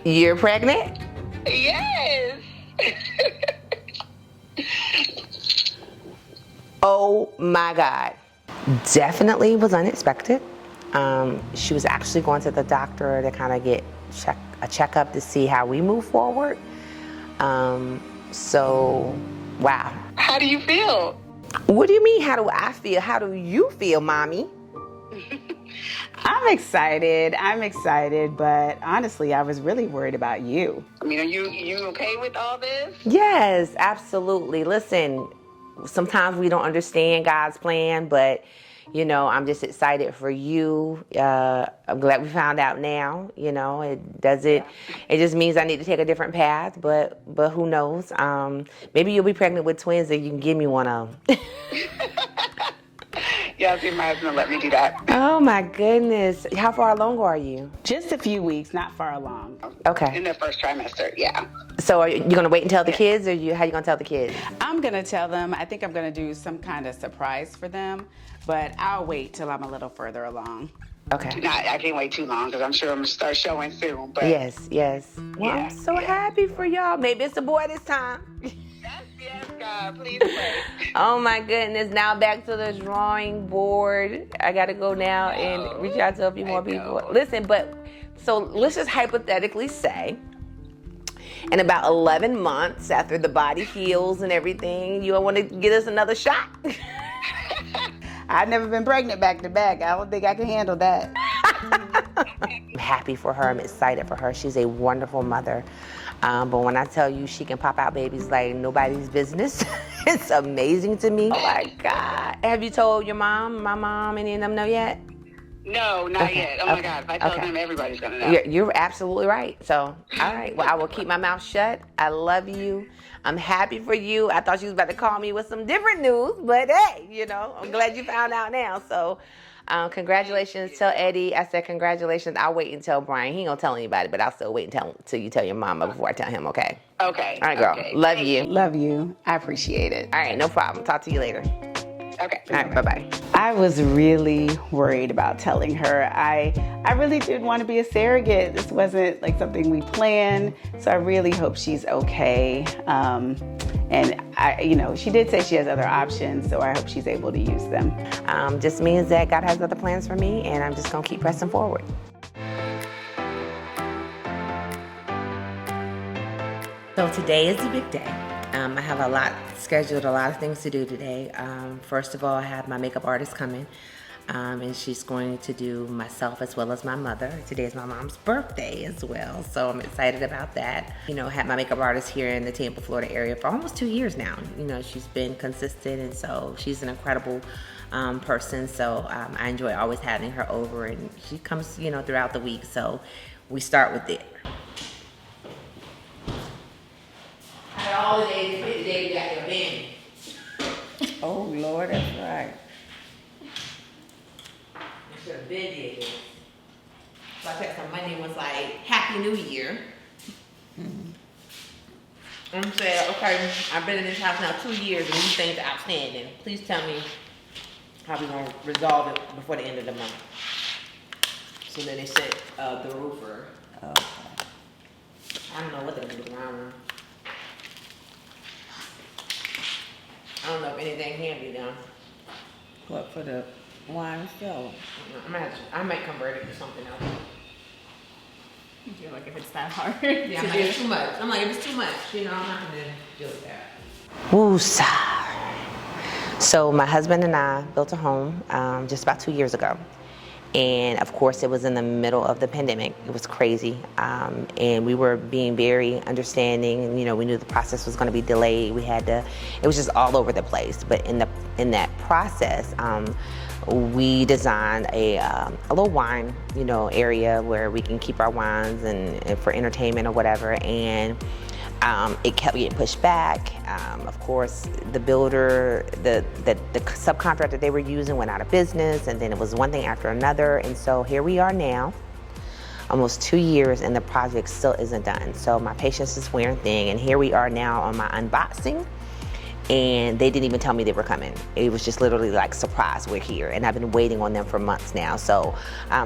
You're pregnant? Yes. Oh my God. Definitely was unexpected. She was actually going to the doctor to kind of get a checkup to see how we move forward. So, wow. How do you feel? What do you mean, how do I feel? How do you feel, Mommy? I'm excited, but honestly, I was really worried about you. I mean, are you okay with all this? Yes, absolutely. Listen, sometimes we don't understand God's plan, but you know, I'm just excited for you. I'm glad we found out now. You know, it just means I need to take a different path, but who knows? Maybe you'll be pregnant with twins and you can give me one of them. Yeah, see, my husband let me do that. Oh my goodness. How far along are you? Just a few weeks, not far along. Okay. In the first trimester, yeah. So are you going to wait and tell the kids, or how you going to tell the kids? I'm going to tell them. I think I'm going to do some kind of surprise for them, but I'll wait till I'm a little further along. Okay. I can't wait too long because I'm sure I'm going to start showing soon. But Yes. Well, I'm so happy for y'all. Maybe it's a boy this time. Yes, God, please pray. Oh my goodness. Now back to the drawing board. I got to go now and reach out to a few more people. Listen, so let's just hypothetically say in about 11 months after the body heals and everything, you want to get us another shot? I've never been pregnant back to back. I don't think I can handle that. I'm happy for her. I'm excited for her. She's a wonderful mother. But when I tell you she can pop out babies like nobody's business, it's amazing to me. Oh my God. Have you told your mom, my mom, any of them know yet? No, not yet. Oh my God. If I tell them, everybody's going to know. You're absolutely right. So, all right. Well, I will keep my mouth shut. I love you. I'm happy for you. I thought she was about to call me with some different news, but hey, you know, I'm glad you found out now. So, congratulations. Tell Eddie. I said congratulations. I'll wait and tell Brian. He ain't gonna tell anybody, but I'll still wait until you tell your mama before I tell him, okay? Okay. All right, girl. Okay. Love you. Love you. I appreciate it. All right, no problem. Talk to you later. Okay. All right, bye-bye. I was really worried about telling her. I really did want to be a surrogate. This wasn't like something we planned, so I really hope she's okay. And she did say she has other options, so I hope she's able to use them. Just means that God has other plans for me, and I'm just gonna keep pressing forward. So today is a big day. I have a lot scheduled, a lot of things to do today. First of all, I have my makeup artist coming, and she's going to do myself as well as my mother. Today is my mom's birthday as well, so I'm excited about that. You know, I had my makeup artist here in the Tampa, Florida area for almost 2 years now. You know, she's been consistent, and so she's an incredible person, so I enjoy always having her over, and she comes, you know, throughout the week, so we start with it. All the days, the day we got your baby. Oh, Lord, that's right. That's your baby. So I texted her Monday, was like, Happy New Year. And said, okay, I've been in this house now 2 years and these things are outstanding. Please tell me how we're going to resolve it before the end of the month. So then they said the roofer. Oh. I don't know what they're going to do around. I don't know if anything can be done. What, for the wine show? I might convert it to something else. You feel like if it's that hard Yeah, to I'm do. like, it's too much. I'm like, if it's too much, you know, I'm not gonna deal with that. Woosah. So my husband and I built a home just about 2 years ago. And of course, it was in the middle of the pandemic. It was crazy. And we were being very understanding. And, you know, we knew the process was going to be delayed. It was just all over the place. But in that process, we designed a little wine, you know, area where we can keep our wines and for entertainment or whatever. And it kept getting pushed back. Of course, the builder, the subcontractor they were using went out of business, and then it was one thing after another. And so here we are now, almost 2 years, and the project still isn't done. So my patience is wearing thin, and here we are now on my unboxing. and they didn't even tell me they were coming. It was just literally like, surprise, we're here. And I've been waiting on them for months now. So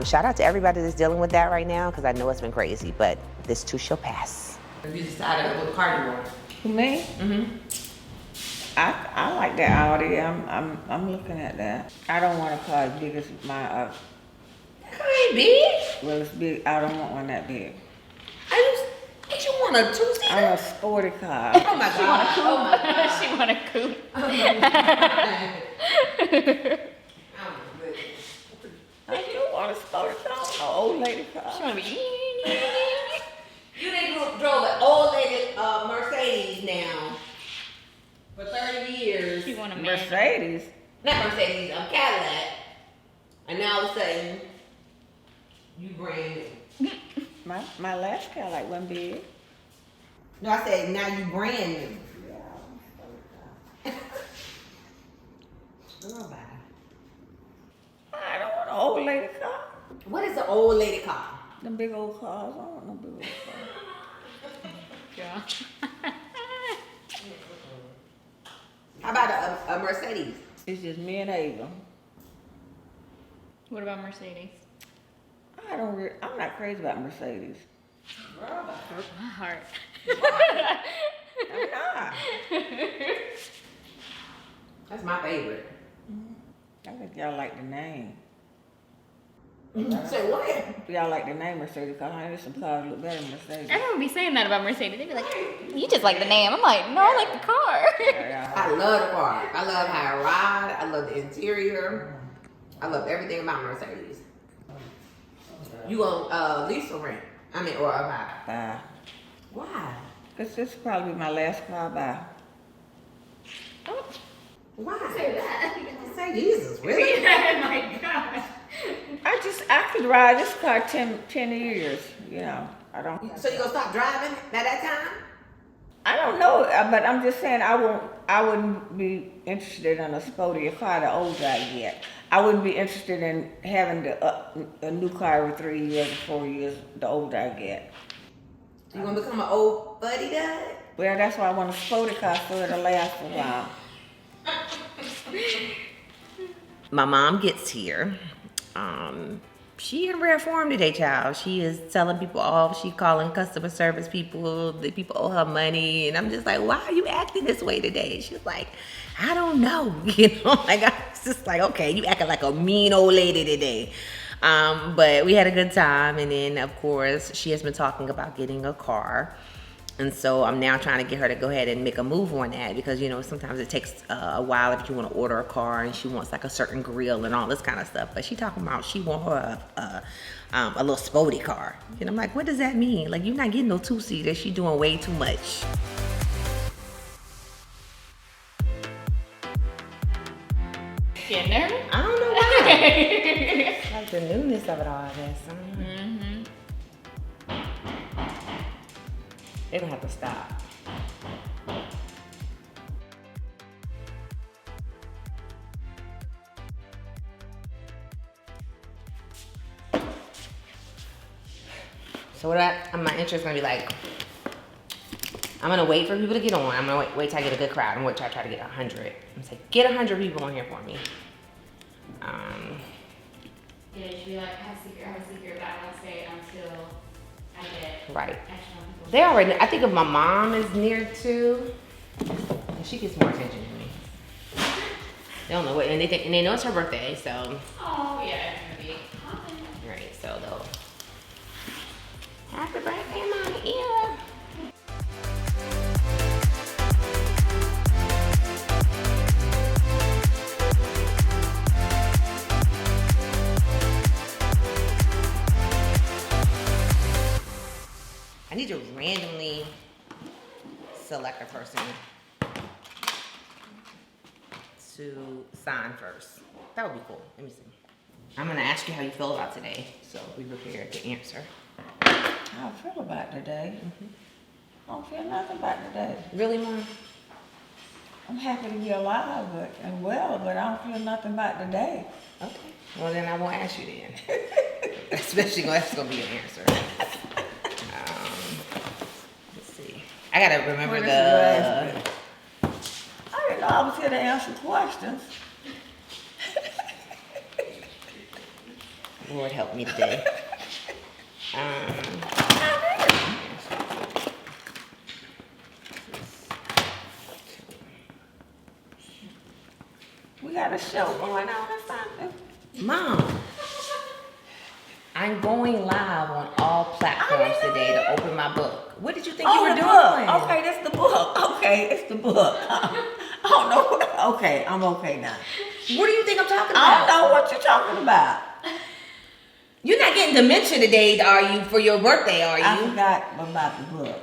shout out to everybody that's dealing with that right now, because I know it's been crazy, but this too shall pass. You decided what car you want? Me? Mm-hmm. I like that Audi. I'm looking at that. I don't want a car as big as my Car ain't big. well, it's big. I don't want one that big. Did you want a two-seater? I want a sporty car. Oh my God. Oh my God. She want a coupe. Oh my God. I do want a sporty car, an old lady car. She want to be. You didn't drove an old lady Mercedes now for 30 years. She want a man. Mercedes. Not Mercedes, Cadillac. And now all of a sudden, you brand new. My last car like wasn't big. No, I said now you brand new. Girl, bye. I don't want an old lady car. What is an old lady car? Them big old cars. I don't want no big old car. Yeah. How about a Mercedes? It's just me and Ava. What about Mercedes? I'm not crazy about Mercedes. Broke my heart. I'm not. That's my favorite. I think y'all like the name. Say what? Y'all like the name Mercedes because there's some cars look better than Mercedes. Everyone be saying that about Mercedes. They be like, you just like the name. I'm like, no, I like the car. I love the car. I love how it ride. I love the interior. I love everything about Mercedes. You gonna lease or rent? I mean, or buy? Bye. Why? Because this will probably be my last car I buy. Oh, Why? say that. Say Jesus, really? Oh my God. I could ride this car 10 years, you know. So you gonna stop driving at that time? I don't know, but I'm just saying I wouldn't be interested in a sportier car the older I get. I wouldn't be interested in having a new car every 3 years or 4 years the older I get. You gonna become an old buddy dad? Well, that's why I want a sporty car so it'll last a while. My mom gets here. She in rare form today, child. She is telling people off. She calling customer service people. The people owe her money. And I'm just like, why are you acting this way today? She's like, I don't know. You know, like, I was just like, okay, you acting like a mean old lady today. But we had a good time. And then, of course, she has been talking about getting a car. And so I'm now trying to get her to go ahead and make a move on that because, you know, sometimes it takes a while if you want to order a car and she wants like a certain grill and all this kind of stuff. But she talking about she want her a little sporty car. And I'm like, what does that mean? Like, you're not getting no two-seater. She doing way too much. Getting nervous? I don't know why. Like the newness of it all, I guess. They don't have to stop. So my interest is gonna be like, I'm gonna wait for people to get on. I'm gonna wait till I get a good crowd. I'm gonna wait till I try to get 100. I'm gonna say, get 100 people on here for me. Yeah, you should be like, have a secret, but I won't say it until I get Right. action on people. They already, I think if my mom is near too, she gets more attention than me. They don't know what, and they know it's her birthday, so. Oh, yeah, it's gonna be popping. Right, so they'll. Happy birthday, Mama Eara. I need to randomly select a person to sign first. That would be cool. Let me see. I'm gonna ask you how you feel about today, so be prepared to answer. How I feel about today? I don't feel nothing about today. Really, Mom? I'm happy to be alive and well, but I don't feel nothing about today. Okay. Well, then I won't ask you then. Especially that's gonna be an answer. Let's see. I gotta remember I I was here to answer questions. Lord help me today. We got a show going on or something. Mom, I'm going live on all platforms today to open my book. What did you think you were the doing? book. Okay, that's the book. Okay, it's the book. I don't know what. Okay, I'm okay now. What do you think I'm talking I about? don't know what you're talking about. You're not getting dementia today, are you? For your birthday, are I you? forgot about the book.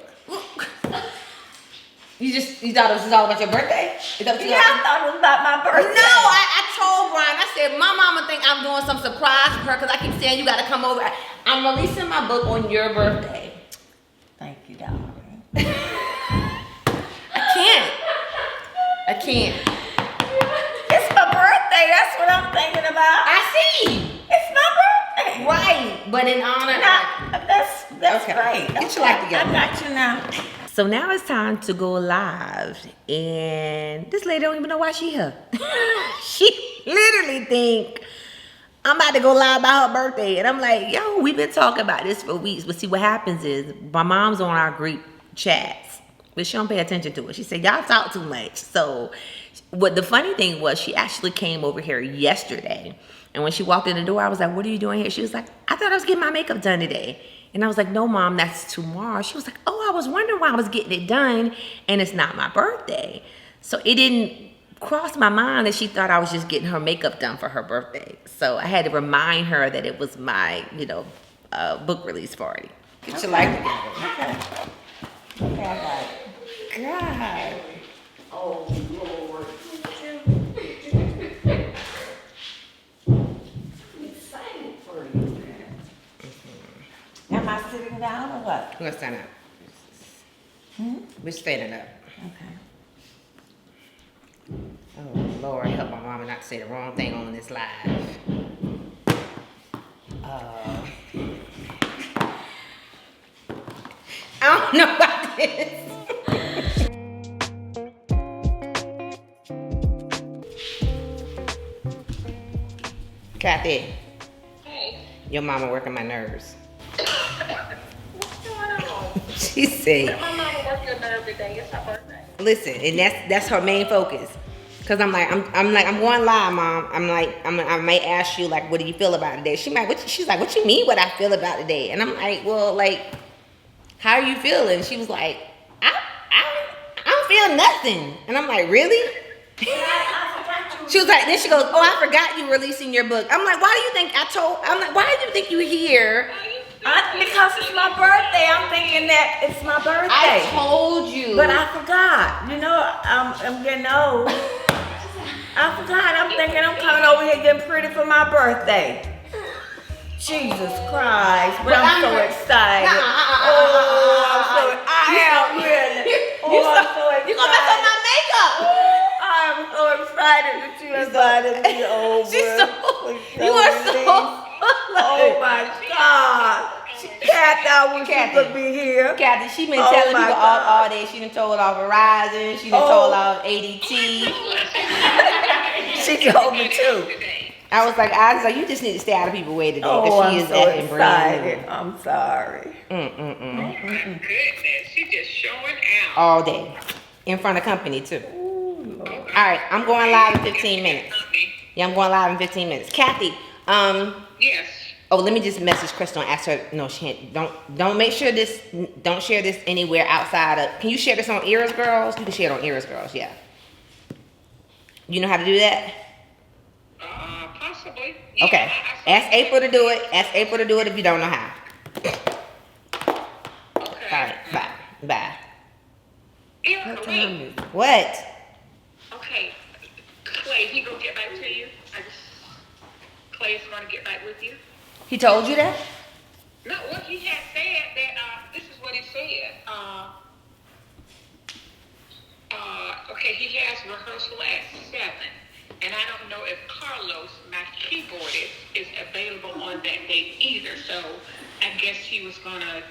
You thought it was all about your birthday? Is that what you Yeah, I thought? thought it was about my birthday. No, I told Brian, I said, my mama think I'm doing some surprise for her because I keep saying you gotta come over. I'm releasing my book on your birthday. Thank you, darling. I can't. It's my birthday. That's what I'm thinking about. I see. It's my birthday. Right, but in honor. That's Okay. great. Get your life together. I got you now. So now it's time to go live, and this lady don't even know why she here. She literally think I'm about to go live about her birthday, and I'm like, yo, we've been talking about this for weeks. But see, what happens is my mom's on our group chats, but she don't pay attention to it. She said, y'all talk too much. So what the funny thing was, she actually came over here yesterday, and when she walked in the door, I was like, what are you doing here? She was like, I thought I was getting my makeup done today. And I was like, no, Mom, that's tomorrow. She was like, oh, I was wondering why I was getting it done, and it's not my birthday. So it didn't cross my mind that she thought I was just getting her makeup done for her birthday. So I had to remind her that it was my, book release party. Get your life together. Okay, I got it. God. Oh, Lord. I'm excited for you. Am I sitting down or what? We're gonna stand up. We're standing up. Okay. Oh, Lord, help my mama not say the wrong thing on this live. I don't know about this. Kathy. Hey, Your mama working my nerves. what's going on? She said, My mama worked your nerve today. It's her birthday. listen, and that's her main focus. Cause I'm going live, Mom. I might ask you like, what do you feel about today? She's like, what you mean what I feel about today? And I'm like, well, like, how are you feeling? She was like, I don't feel nothing. And I'm like, really? She was like, then she goes, oh, I forgot you releasing your book. I'm like, why do you think why do you think you're here? Because it's my birthday. I'm thinking that it's my birthday. I told you. But I forgot. I'm getting old. I forgot. I'm thinking I'm coming over here getting pretty for my birthday. Jesus Christ. But I'm so excited. I am really. I'm so excited. You're gonna mess up my makeup. I'm so excited that you invited me over. You are so. Oh my God. Kathy, I wish you could be here. Kathy, she been Oh telling my people all day. She done told off Verizon. She done told off ADT. She told me too. I was like, you just need to stay out of people's way today because Oh, she I'm is so acting brand excited. new. I'm sorry. Goodness, she's just showing out. All day. In front of company too. Ooh, Lord. All right, I'm going live in 15 minutes. Yeah, I'm going live in 15 minutes. Kathy, Yes. oh, let me just message Crystal and ask her. No, she can't. Don't share this anywhere outside of. Can you share this on Eara's Girls? You can share it on Eara's Girls, yeah. You know how to do that? Possibly. Okay. Ask April to do it. Ask April to do it if you don't know how. Okay. All right, bye. Eara, wait. What? Okay. Clay, he gonna get back to you? Clay's gonna get back with you? He told you that? No, what he had said that, this is what he said. Okay, he has rehearsal at 7. And I don't know if Carlos, my keyboardist, is available on that date either. So I guess he was gonna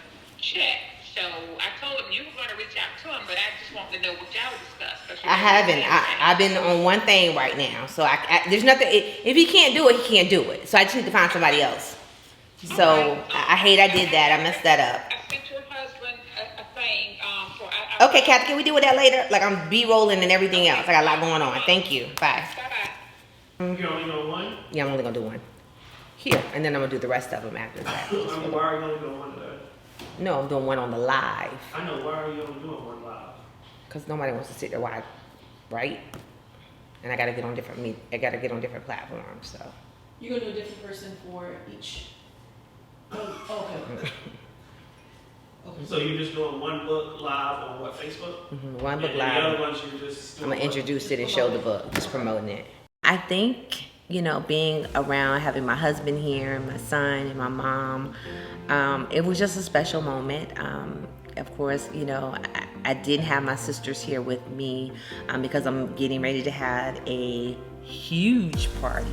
check. So I told him you were going to reach out to him, but I just wanted to know what y'all discussed. I haven't. I've been on one thing right now, so there's nothing. If he can't do it, he can't do it. So I just need to find somebody else. So I hate I did that. I messed that up. I sent your husband a thing for. Okay, Kathy, can we deal with that later? Like I'm B-rolling and everything else. I got a lot going on. Thank you. Bye. Bye-bye. You only know one? Yeah, I'm only gonna do one here, and then I'm gonna do the rest of them after that. I mean, why are you only doing one today? No, I'm doing one on the live I know, why are you only doing one live? because nobody wants to sit there wide, right? And I gotta get on different platforms. So You're gonna do a different person for each. Oh, okay. So you're just doing one book live on what, Facebook? one book And live. the other ones you just I'm gonna introduce it and show the book, just promoting it. I think, being around, having my husband here, and my son, and my mom, it was just a special moment. Of course, I didn't have my sisters here with me because I'm getting ready to have a huge party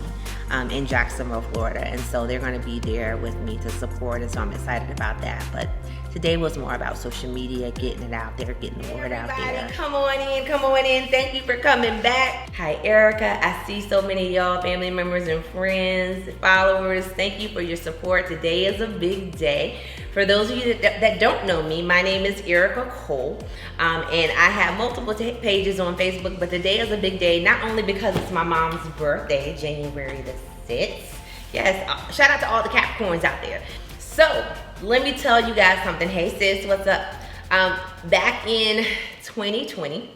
in Jacksonville, Florida, and so they're going to be there with me to support, and so I'm excited about that. But today was more about social media, getting it out there, getting the word out there. Come on in. Thank you for coming back. Hi, Earica. I see so many of y'all, family members and friends, followers. Thank you for your support. Today is a big day. For those of you that don't know me, my name is Earica Cole, and I have multiple pages on Facebook, but today is a big day, not only because it's my mom's birthday, January the 6th. Yes, shout out to all the Capricorns out there. So, let me tell you guys something. Hey sis, what's up? Back in 2020,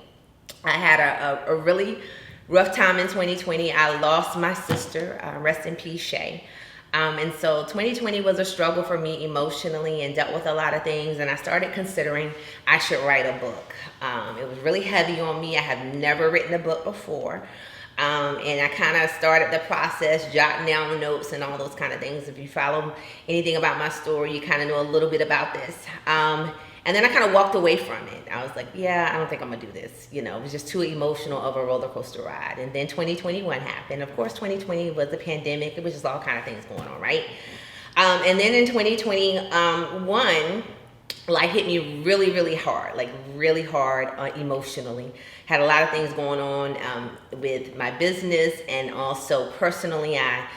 I had a really rough time in 2020. I lost my sister, rest in peace, Shay. And so 2020 was a struggle for me emotionally and dealt with a lot of things. And I started considering I should write a book. It was really heavy on me. I have never written a book before. And I kind of started the process, jotting down notes and all those kind of things. If you follow anything about my story, you kind of know a little bit about this. And then I kind of walked away from it. I was like, yeah, I don't think I'm gonna do this. It was just too emotional of a roller coaster ride. And then 2021 happened. Of course, 2020 was the pandemic. It was just all kind of things going on, right? And then in 2021, life hit me really, really hard, emotionally. Had a lot of things going on with my business, and also personally, I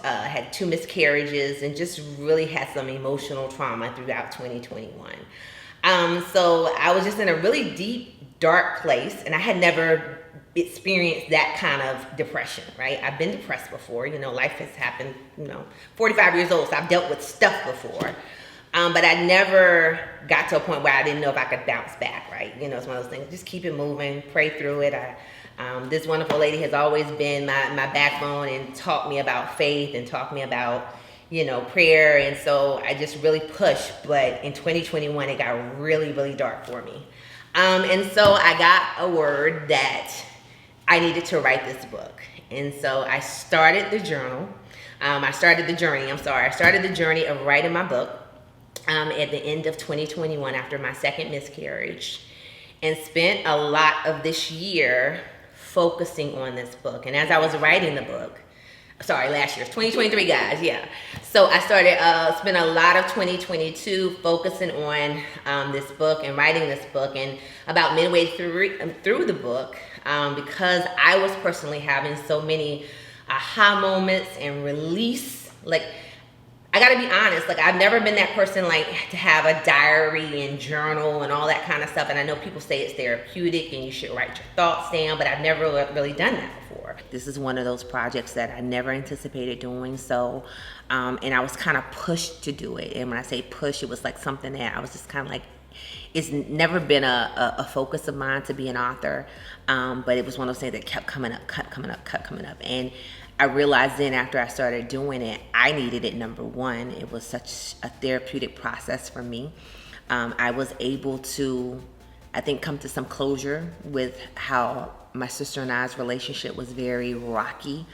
had 2 miscarriages and just really had some emotional trauma throughout 2021. So I was just in a really deep, dark place, and I had never experienced that kind of depression, right? I've been depressed before, life has happened, 45 years old, so I've dealt with stuff before. But I never got to a point where I didn't know if I could bounce back, right? It's one of those things, just keep it moving, pray through it. This wonderful lady has always been my backbone and taught me about faith and taught me about, prayer. And so I just really pushed. But in 2021, it got really, really dark for me. And so I got a word that I needed to write this book. And so I started the journey. I started the journey of writing my book at the end of 2021 after my second miscarriage, and spent a lot of this year focusing on this book. And as I was writing the book, last year, 2023, guys, yeah. So I started, spent a lot of 2022 focusing on this book and writing this book. And about midway through the book, because I was personally having so many aha moments and release, I gotta be honest, I've never been that person to have a diary and journal and all that kind of stuff. And I know people say it's therapeutic and you should write your thoughts down, but I've never really done that before. This is one of those projects that I never anticipated doing. So, and I was kind of pushed to do it. And when I say push, it was something that I was just kind of it's never been a focus of mine to be an author. But it was one of those things that kept coming up. And I realized then after I started doing it, I needed it. Number one, it was such a therapeutic process for me. I was able to, I think, come to some closure with how my sister and I's relationship was very rocky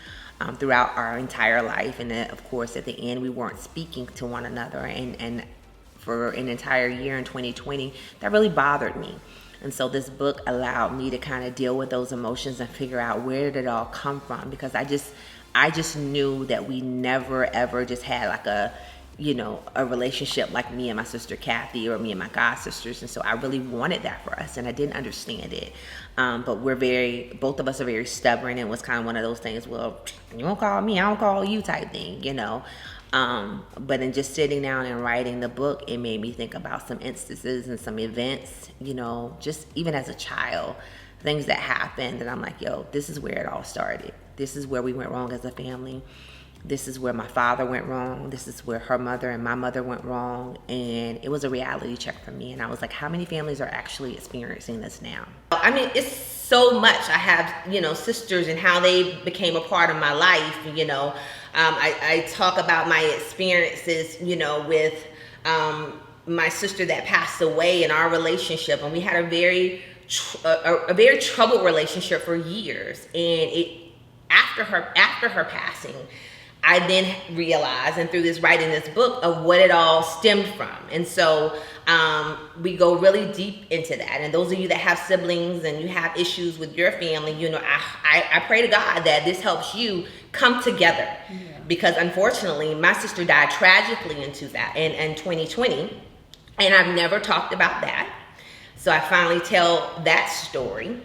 throughout our entire life. And then, of course, at the end, we weren't speaking to one another. And for an entire year in 2020, that really bothered me. And so this book allowed me to kind of deal with those emotions and figure out where did it all come from, because I just knew that we never ever just had you know, a relationship like me and my sister Kathy or me and my god sisters. And so I really wanted that for us, and I didn't understand it. But both of us are very stubborn, and it was kind of one of those things, well, you won't call me, I don't call you type thing, you know. But in just sitting down and writing the book, it made me think about some instances and some events, you know, just even as a child, things that happened. And I'm like, yo, this is where it all started. This is where we went wrong as a family. This is where my father went wrong. This is where her mother and my mother went wrong. And it was a reality check for me. And I was like, how many families are actually experiencing this now? I mean, it's so much. I have, you know, sisters and how they became a part of my life, you know. I talk about my experiences, you know, with my sister that passed away in our relationship. And we had a very troubled relationship for years. And after her passing, I then realized, and through this writing this book, of what it all stemmed from. And so we go really deep into that. And those of you that have siblings and you have issues with your family, you know, I pray to God that this helps you come together. Yeah. Because unfortunately, my sister died tragically in 2020, and I've never talked about that. So I finally tell that story.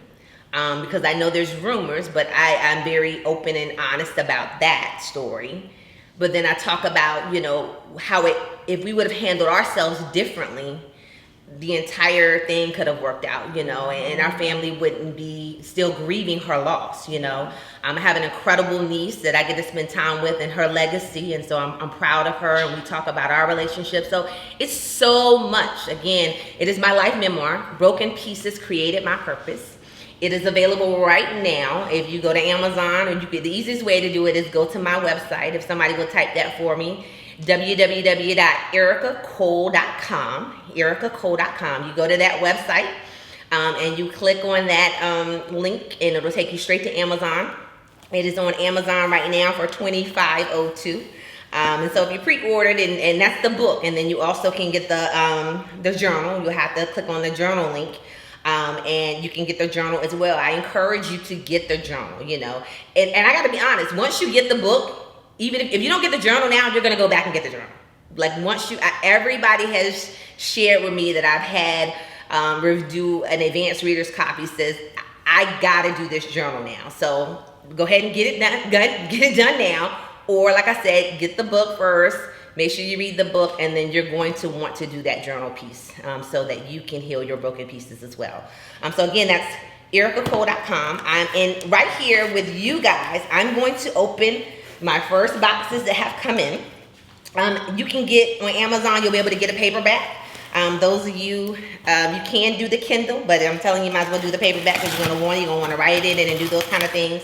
Because I know there's rumors, but I'm very open and honest about that story. But then I talk about, you know, how if we would have handled ourselves differently, the entire thing could have worked out, you know, and our family wouldn't be still grieving her loss, you know. I have an incredible niece that I get to spend time with and her legacy, and so I'm proud of her, and we talk about our relationship. So it's so much. Again, it is my life memoir, Broken Pieces Created My Purpose. It is available right now. If you go to Amazon, or the easiest way to do it is go to my website. If somebody will type that for me, www.earicacole.com. Earicacole.com. You go to that website and you click on that link, and it'll take you straight to Amazon. It is on Amazon right now for $25.02. And so if you pre-ordered, and that's the book, and then you also can get the journal. You'll have to click on the journal link. And you can get the journal as well. I encourage you to get the journal, you know. And I got to be honest, once you get the book, even if you don't get the journal now, you're going to go back and get the journal. Like everybody has shared with me that I've had review an advanced reader's copy says, I got to do this journal now. So go ahead and get it done. Get it done now. Or like I said, get the book first. Make sure you read the book, and then you're going to want to do that journal piece so that you can heal your broken pieces as well. So again, that's earicacole.com. I'm in right here with you guys. I'm going to open my first boxes that have come in. You can get on Amazon, you'll be able to get a paperback. Those of you, you can do the Kindle, but I'm telling you, you might as well do the paperback because you're going to want to write it in and do those kind of things.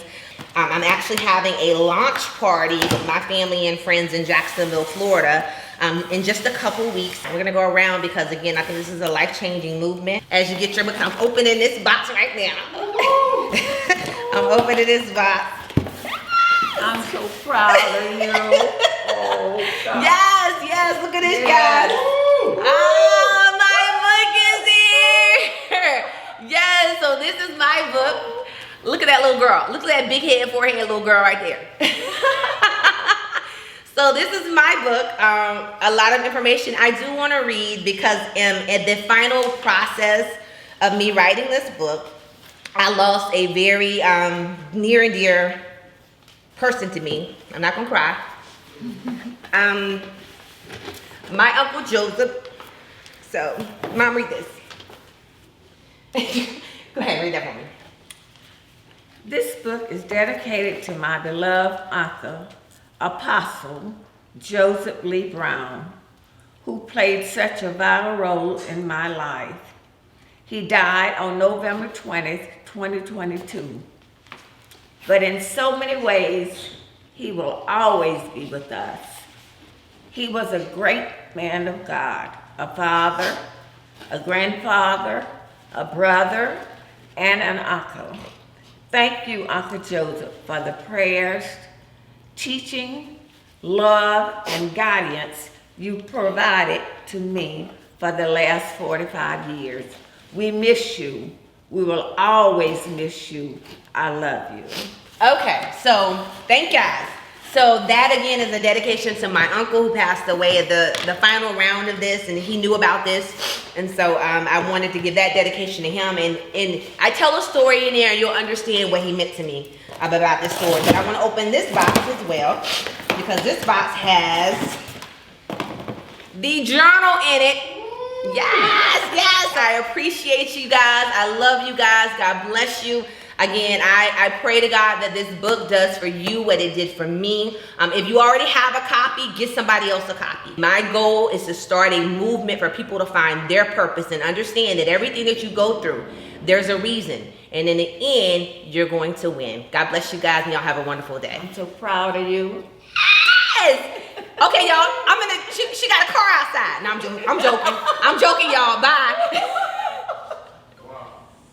I'm actually having a launch party with my family and friends in Jacksonville, Florida, in just a couple weeks. We're gonna go around because, again, I think this is a life-changing movement. As you get your book, I'm opening this box right now. I'm opening this box. I'm so proud of you. Oh, God. Yes, look at this, guys. Oh, my book is here. Yes, so this is my book. Look at that little girl. Look at that big head, forehead little girl right there. So this is my book. A lot of information I do want to read because at the final process of me writing this book, I lost a very near and dear person to me. I'm not going to cry. My Uncle Joseph. So, Mom, read this. Go ahead, read that for me. This book is dedicated to my beloved uncle, Apostle Joseph Lee Brown, who played such a vital role in my life. He died on November 20th, 2022. But in so many ways, he will always be with us. He was a great man of God, a father, a grandfather, a brother, and an uncle. Thank you, Uncle Joseph, for the prayers, teaching, love, and guidance you provided to me for the last 45 years. We miss you. We will always miss you. I love you. Okay, so thank you guys. So that again is a dedication to my uncle who passed away at the final round of this, and he knew about this, and so I wanted to give that dedication to him. And I tell a story in there, and you'll understand what he meant to me about this story. But I want to open this box as well because this box has the journal in it. Yes, I appreciate you guys. I love you guys. God bless you. Again, I pray to God that this book does for you what it did for me. If you already have a copy, get somebody else a copy. My goal is to start a movement for people to find their purpose and understand that everything that you go through, there's a reason. And in the end, you're going to win. God bless you guys, and y'all have a wonderful day. I'm so proud of you. Yes! Okay, y'all, she got a car outside. No, I'm joking, y'all. Bye.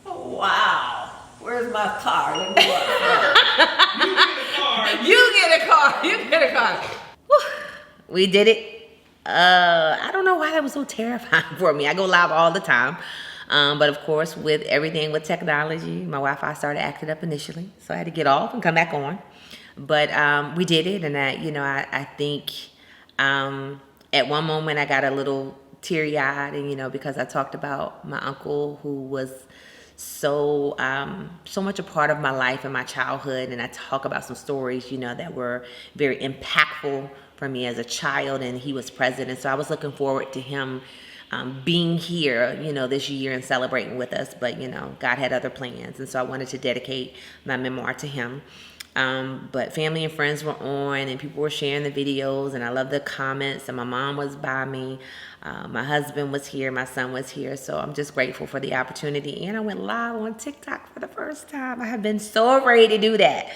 Wow. Where's my car? Let me look. You get a car. Whew. We did it. I don't know why that was so terrifying for me. I go live all the time. But of course, with everything with technology, my Wi-Fi started acting up initially. So I had to get off and come back on. But we did it. And I think at one moment I got a little teary-eyed, and because I talked about my uncle who was so much a part of my life and my childhood, and I talk about some stories that were very impactful for me as a child, and he was present, and so I was looking forward to him being here this year and celebrating with us, but God had other plans, and so I wanted to dedicate my memoir to him. But family and friends were on, and people were sharing the videos, and I love the comments, and my mom was by me. My husband was here, my son was here, so I'm just grateful for the opportunity. And I went live on TikTok for the first time. I have been so afraid to do that.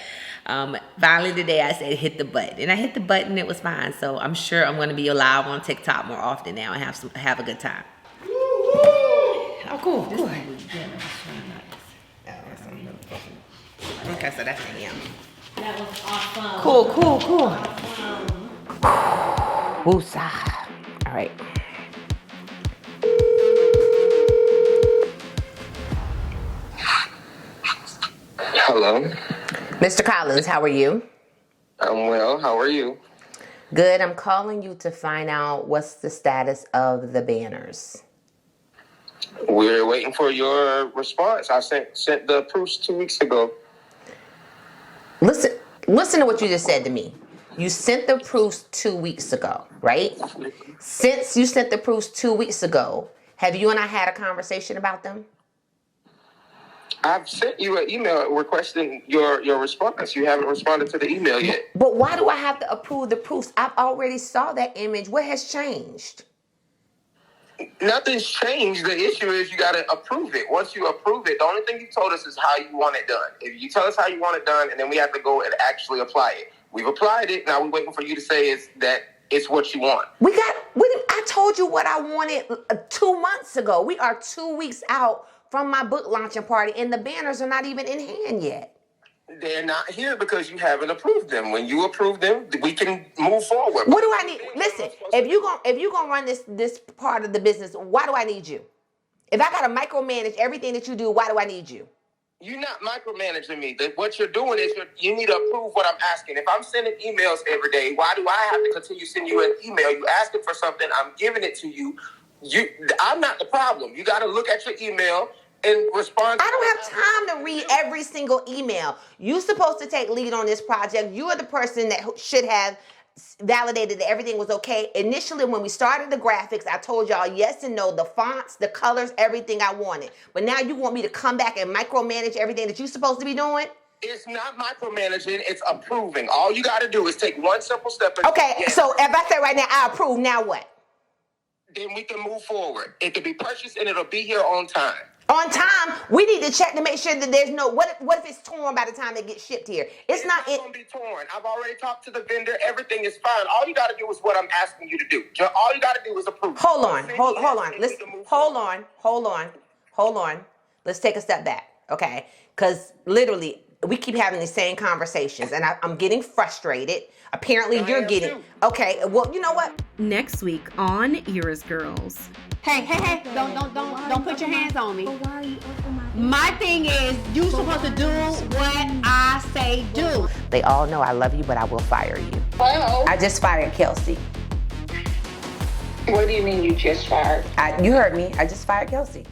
Finally today I said hit the button, and I hit the button. It was fine. So I'm sure I'm going to be live on TikTok more often now and have a good time. Oh, cool. Okay, so that's him. That was awesome. Cool. Awesome. Woosah. All right. Hello. Mr. Collins, how are you? I'm well. How are you? Good. I'm calling you to find out what's the status of the banners. We're waiting for your response. I sent the proofs 2 weeks ago. Listen to what you just said to me. You sent the proofs 2 weeks ago, right? Since you sent the proofs 2 weeks ago, have you and I had a conversation about them? I've sent you an email requesting your response. You haven't responded to the email yet. But why do I have to approve the proofs? I've already saw that image. What has changed? Nothing's changed. The issue is you got to approve it. Once you approve it, the only thing you told us is how you want it done. If you tell us how you want it done, and then we have to go and actually apply it. We've applied it. Now we're waiting for you to say it's what you want. I told you what I wanted 2 months ago. We are 2 weeks out from my book launching party, and the banners are not even in hand yet. They're not here because you haven't approved them. When you approve them, we can move forward. What do I need? Listen, if you gonna run this part of the business, why do I need you? If I gotta micromanage everything that you do, why do I need you? You're not micromanaging me. What you're doing is you need to approve what I'm asking. If I'm sending emails every day, why do I have to continue sending you an email? You asking for something, I'm giving it to you. I'm not the problem. You got to look at your email and respond. I don't have time to read every single email. You're supposed to take lead on this project. You are the person that should have validated that everything was okay. Initially, when we started the graphics, I told y'all yes and no, the fonts, the colors, everything I wanted. But now you want me to come back and micromanage everything that you're supposed to be doing? It's not micromanaging, it's approving. All you got to do is take one simple step. Okay, so if I say right now, I approve, now what? Then we can move forward. It can be purchased and it'll be here on time. On time, we need to check to make sure that there's no, what if it's torn by the time it gets shipped here? It's not going to be torn. I've already talked to the vendor. Everything is fine. All you got to do is what I'm asking you to do. All you got to do is approve. Hold on. Let's take a step back, okay? Because literally, we keep having these same conversations, and I'm getting frustrated. Apparently, you're getting okay. Well, you know what? Next week on Eara's Girls. Hey, don't put your hands on me. My thing is, you supposed to do what I say do. They all know I love you, but I will fire you. Hello? I just fired Kelsey. What do you mean you just fired? You heard me. I just fired Kelsey.